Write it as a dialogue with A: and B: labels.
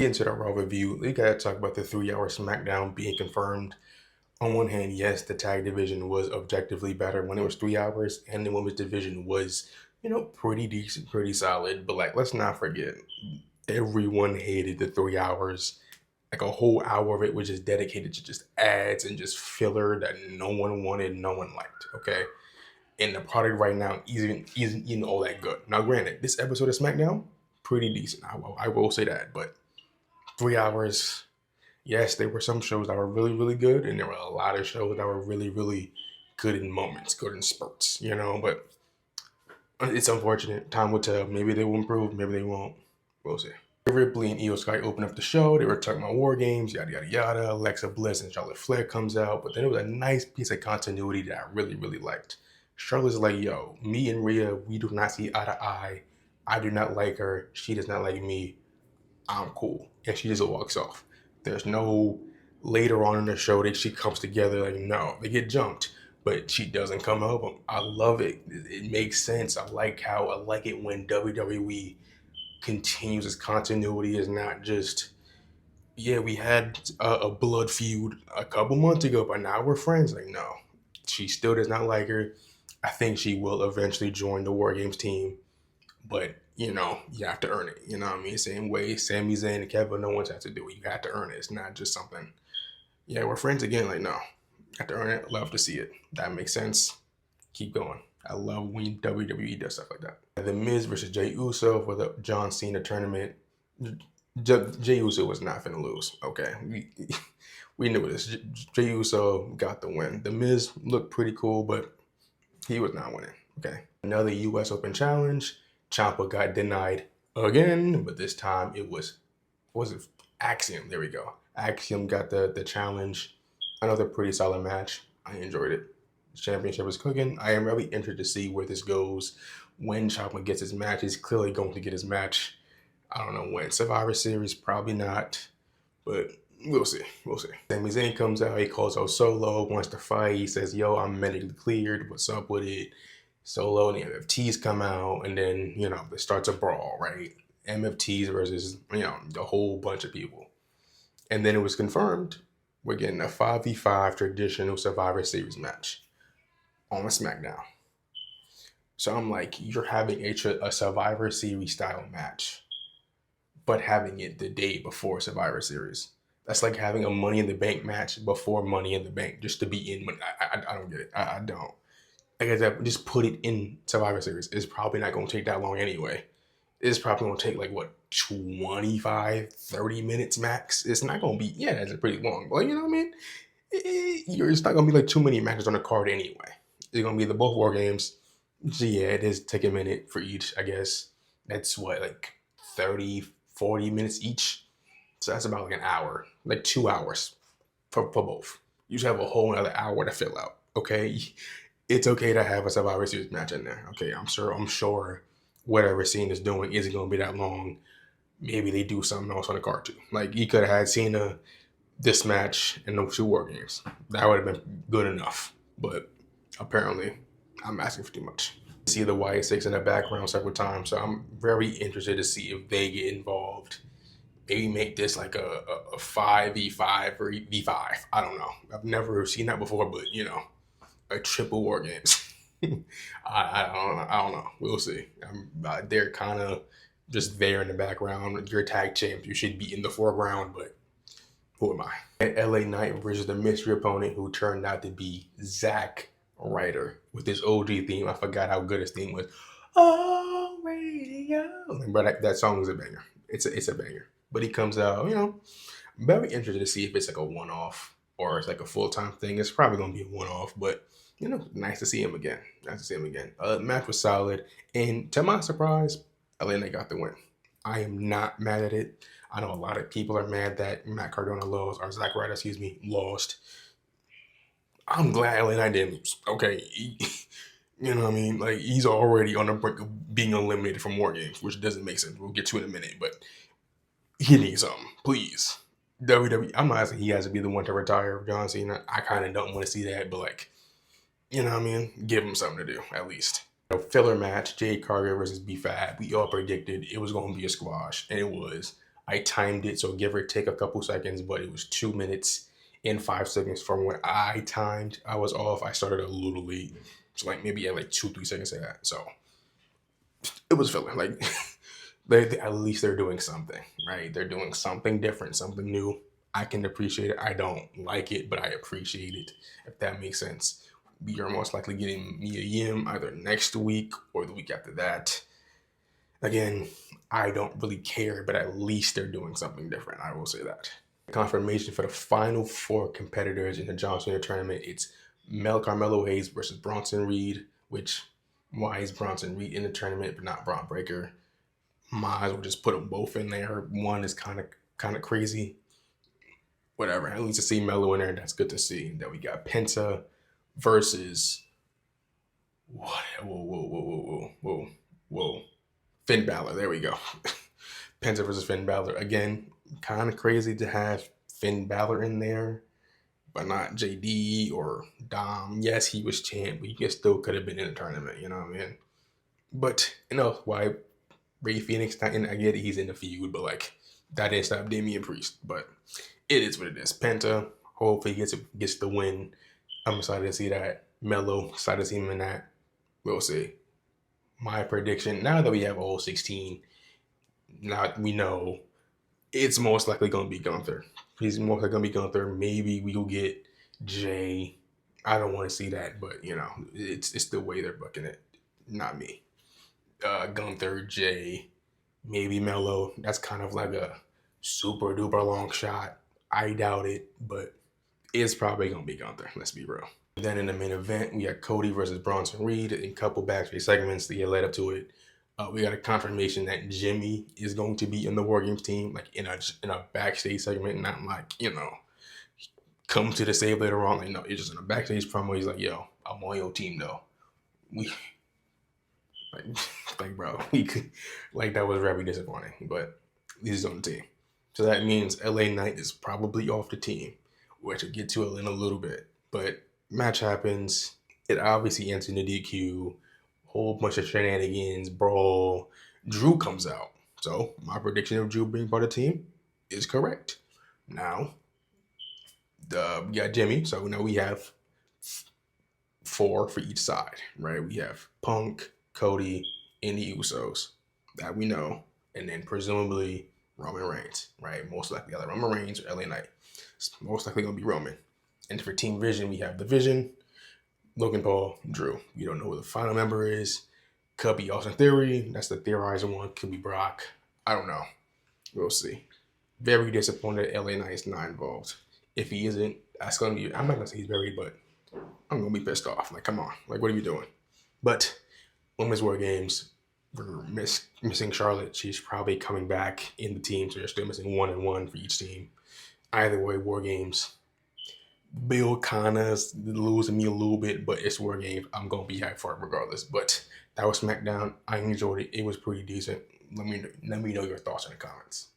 A: Get into the Raw review. We gotta talk about the 3 hour Smackdown being confirmed. On one hand, yes, the tag division was objectively better when it was 3 hours, and the women's division was, pretty decent, pretty solid. But like, let's not forget, everyone hated the 3 hours. Like a whole hour of it was just dedicated to just ads and just filler that no one wanted, no one liked. Okay, and the product right now isn't even all that good. Now, granted, this episode of SmackDown pretty decent. I will say that, but 3 hours. Yes, there were some shows that were really, really good, and there were a lot of shows that were really, really good in moments, good in spurts, but it's unfortunate. Time will tell. Maybe they will improve, maybe they won't. We'll see. Ripley and Io Sky open up the show. They were talking about War Games, yada, yada, yada. Alexa Bliss and Charlotte Flair comes out, but then it was a nice piece of continuity that I really, really liked. Charlotte's like, yo, me and Rhea, we do not see eye to eye. I do not like her. She does not like me. I'm cool. And she just walks off. There's no later on in the show that she comes together. Like, no, they get jumped, but she doesn't come over. I love it. It makes sense. I like it when WWE continues its continuity. Is not just, yeah, we had a blood feud a couple months ago, but now we're friends. Like, no, she still does not like her. I think she will eventually join the War Games team, but you have to earn it. You know what I mean? Same way Sami Zayn and Kevin Owens have to do it. You have to earn it. It's not just something, yeah, we're friends again. Like, no, you have to earn it. Love to see it. That makes sense. Keep going. I love when WWE does stuff like that. The Miz versus Jey Uso for the John Cena tournament. Jey Uso was not finna lose. Okay, we knew this. Jey Uso got the win. The Miz looked pretty cool, but he was not winning. Okay, another U.S. Open challenge. Ciampa got denied again, but this time it was it Axiom? There we go. Axiom got the challenge. Another pretty solid match. I enjoyed it. The championship is cooking. I am really interested to see where this goes. When Ciampa gets his match, he's clearly going to get his match. I don't know when. Survivor Series, probably not, but we'll see. We'll see. Sami Zayn comes out. He calls out Solo, wants to fight. He says, yo, I'm medically cleared. What's up with it? Solo and the MFTs come out, and then, there starts a brawl, right? MFTs versus, a whole bunch of people. And then it was confirmed we're getting a 5v5 traditional Survivor Series match on a SmackDown. So I'm like, you're having a Survivor Series style match, but having it the day before Survivor Series. That's like having a Money in the Bank match before Money in the Bank just to be in. I don't get it. I don't. Like I said, just put it in Survivor Series. It's probably not going to take that long anyway. It's probably going to take like, 25, 30 minutes max. It's not going to be, yeah, it's pretty long. But you know what I mean? It's not going to be like too many matches on the card anyway. It's going to be the both War Games. So yeah, it is take a minute for each, I guess. That's like 30, 40 minutes each. So that's about like an hour, like 2 hours for both. You should have a whole another hour to fill out, okay? It's okay to have a Survivor Series match in there. Okay, I'm sure whatever Cena is doing isn't going to be that long. Maybe they do something else on the card too. Like, you could have had Cena this match and those 2 War Games. That would have been good enough. But apparently, I'm asking for too much. See the Wyatt Six in the background several times, so I'm very interested to see if they get involved. Maybe make this like a 5v5 or v5. I don't know. I've never seen that before, but a triple War Games. I don't know. We'll see. They're kind of just there in the background. You're tag champs. You should be in the foreground, but who am I? At LA Knight versus the mystery opponent who turned out to be Zack Ryder with his OG theme. I forgot how good his theme was. Oh, radio. But that song was a banger. It's a banger. But he comes out, very interested to see if it's like a one-off or it's like a full-time thing. It's probably going to be a one-off, but nice to see him again. Match was solid, and to my surprise, LA got the win. I am not mad at it. I know a lot of people are mad that Matt Cardona lost, or Zack Ryder, lost. I'm glad LA didn't lose. Okay, you know what I mean? Like, he's already on the brink of being eliminated from War Games, which doesn't make sense. We'll get to it in a minute, but he needs something, please. WWE, I'm not asking he has to be the one to retire John Cena. I kind of don't want to see that, but you know what I mean? Give him something to do, at least. Filler match, Jade Cargill versus B5. We all predicted it was going to be a squash, and it was. I timed it, so give or take a couple seconds, but it was 2 minutes and 5 seconds from when I timed. I was off. I started a little late, so like maybe at like 2, 3 seconds of that. So it was feeling like at least they're doing something, right? They're doing something different, something new. I can appreciate it. I don't like it, but I appreciate it, if that makes sense. We are most likely getting Mia Yim either next week or the week after that. Again, I don't really care, but at least they're doing something different. I will say that. Confirmation for the final 4 competitors in the John Cena tournament. It's Carmelo Hayes versus Bronson Reed, which why is Bronson Reed in the tournament but not Braun Breaker? Might as well just put them both in there. One is kind of crazy. Whatever. At least to see Melo in there, that's good to see. Then we got Penta versus what? Whoa. Finn Balor. There we go. Penta versus Finn Balor. Again, kind of crazy to have Finn Balor in there, but not JD or Dom. Yes, he was champ, but he still could have been in the tournament. You know what I mean? But why Ray Phoenix not in? I get it, he's in the feud, but like that didn't stop Damian Priest. But it is what it is. Penta, hopefully he gets the win. I'm excited to see that. Melo, excited to see him in that. We'll see. My prediction, now that we have all 16, now we know it's most likely going to be Gunther. He's most likely going to be Gunther. Maybe we'll get Jay. I don't want to see that, but it's the way they're booking it. Not me. Gunther, Jay, maybe Melo. That's kind of like a super duper long shot. I doubt it, but it's probably going to be Gunther. Let's be real. Then in the main event, we got Cody versus Bronson Reed in a couple backstage segments that led up to it. We got a confirmation that Jimmy is going to be in the Wargames team, like in a backstage segment, not like, come to the save later on. Like, no, it's just in a backstage promo. He's like, yo, I'm on your team though. Bro, that was very disappointing, but he's on the team. So that means LA Knight is probably off the team, which we'll get to it in a little bit. But match happens. It obviously ends in the DQ. Whole bunch of shenanigans, brawl. Drew comes out. So my prediction of Drew being part of the team is correct. Now, we got Jimmy. So now we have 4 for each side, right? We have Punk, Cody, and the Usos. That we know. And then presumably Roman Reigns, right? Most likely either Roman Reigns or LA Knight. It's most likely going to be Roman. And for Team Vision, we have the Vision, Logan Paul, Drew. We don't know who the final member is. Could be Austin Theory. That's the theorizing one. Could be Brock. I don't know. We'll see. Very disappointed LA Knight is not involved. If he isn't, that's going to be, I'm not going to say he's very, but I'm going to be pissed off. Like, come on. Like, what are you doing? But Women's Wargames, we're missing Charlotte. She's probably coming back in the team, so they're still missing 1 and 1 for each team. Either way, Wargames. Bill kind of losing me a little bit, but it's Wargames. I'm going to be hyped for it regardless. But that was SmackDown. I enjoyed it. It was pretty decent. Let me know your thoughts in the comments.